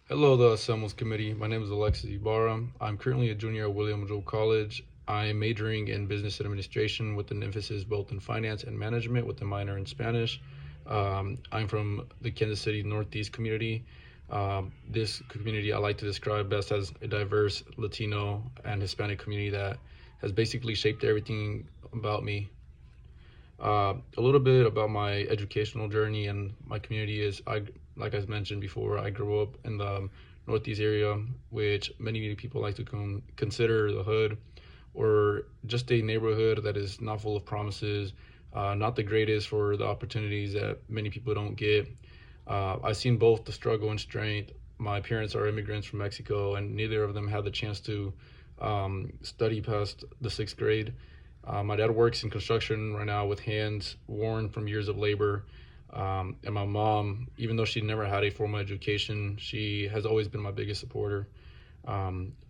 Hello, the Hacemos Committee. My name is Alexis Ibarra. I'm currently a junior at William Joe College. I am majoring in business administration with an emphasis both in finance and management with a minor in Spanish. I'm from the Kansas City Northeast community. This community I like to describe best as a diverse Latino and Hispanic community that has basically shaped everything about me. A little bit about my educational journey and my community is like I mentioned before, I grew up in the Northeast area, which many people like to consider the hood, or just a neighborhood that is not full of promises, not the greatest for the opportunities that many people don't get. I've seen both the struggle and strength. My parents are immigrants from Mexico, and neither of them had the chance to study past the sixth grade. My dad works in construction right now with hands worn from years of labor. And my mom, even though she never had a formal education, she has always been my biggest supporter.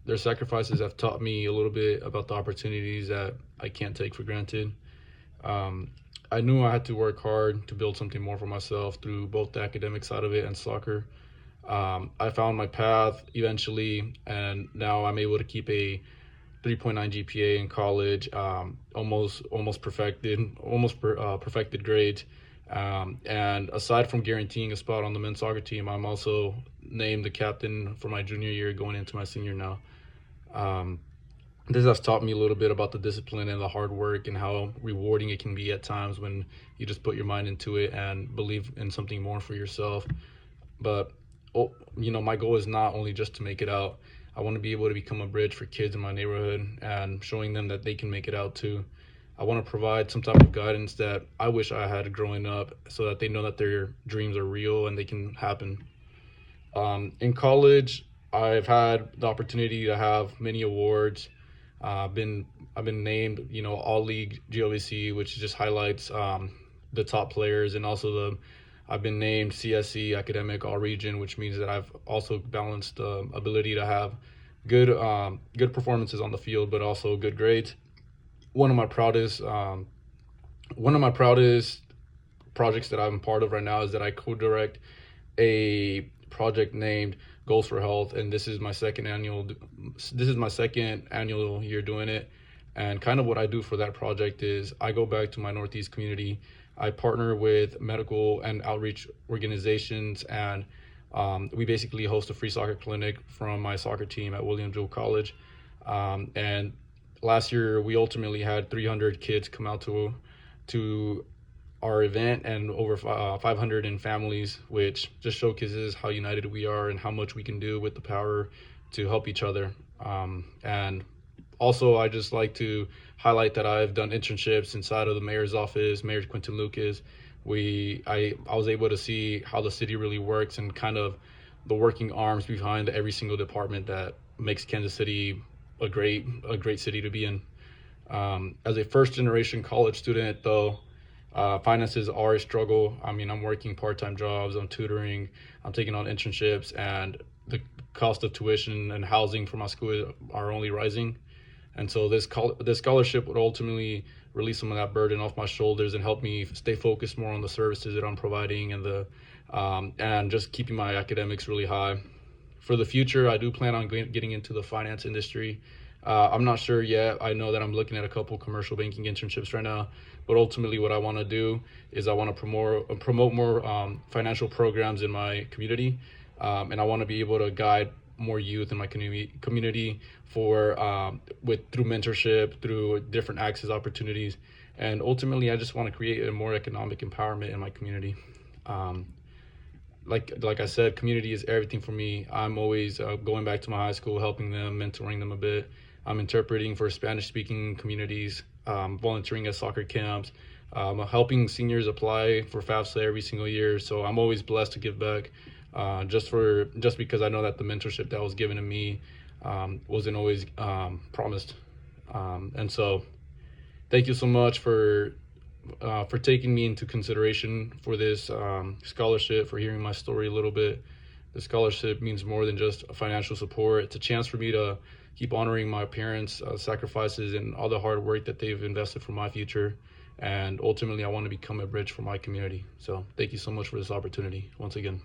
Their sacrifices have taught me a little bit about the opportunities that I can't take for granted. I knew I had to work hard to build something more for myself through both the academic side of it and soccer. I found my path eventually, and now I'm able to keep a 3.9 GPA in college, almost perfected grades. And aside from guaranteeing a spot on the men's soccer team, I'm also named the captain for my junior year going into my senior now. This has taught me a little bit about the discipline and the hard work and how rewarding it can be at times when you just put your mind into it and believe in something more for yourself. But, my goal is not only just to make it out. I want to be able to become a bridge for kids in my neighborhood and showing them that they can make it out too. I want to provide some type of guidance that I wish I had growing up so that they know that their dreams are real and they can happen. In college, I've had the opportunity to have many awards. I've been named, All League GOVC, which just highlights the top players, and also I've been named CSC Academic All Region, which means that I've also balanced the ability to have good performances on the field, but also good grades. One of my proudest projects that I'm part of right now is that I co-direct a project named Goals for Health, and this is my second annual year doing it. And kind of what I do for that project is I go back to my Northeast community. I partner with medical and outreach organizations, and we basically host a free soccer clinic from my soccer team at William Joe College. And last year, we ultimately had 300 kids come out to our event, and over 500 in families, which just showcases how united we are and how much we can do with the power to help each other. And also, I just like to highlight that I've done internships inside of the mayor's office, Mayor Quinton Lucas. I was able to see how the city really works and kind of the working arms behind every single department that makes Kansas City a great city to be in. As a first generation college student, though, finances are a struggle. I mean, I'm working part-time jobs, I'm tutoring, I'm taking on internships, and the cost of tuition and housing for my school are only rising. And so this scholarship would ultimately release some of that burden off my shoulders and help me stay focused more on the services that I'm providing and just keeping my academics really high. For the future, I do plan on getting into the finance industry. I'm not sure yet. I know that I'm looking at a couple commercial banking internships right now, but ultimately what I want to do is I want to promote more financial programs in my community, and I want to be able to guide more youth in my community through mentorship, through different access opportunities, and ultimately I just want to create a more economic empowerment in my community. Like I said, community is everything for me. I'm always going back to my high school, helping them, mentoring them a bit. I'm interpreting for Spanish-speaking communities, volunteering at soccer camps, helping seniors apply for FAFSA every single year. So I'm always blessed to give back, just because I know that the mentorship that was given to me wasn't always promised. And so thank you so much for taking me into consideration for this scholarship, for hearing my story a little bit. The scholarship means more than just financial support. It's a chance for me to keep honoring my parents' sacrifices and all the hard work that they've invested for my future. And ultimately, I want to become a bridge for my community. So thank you so much for this opportunity once again.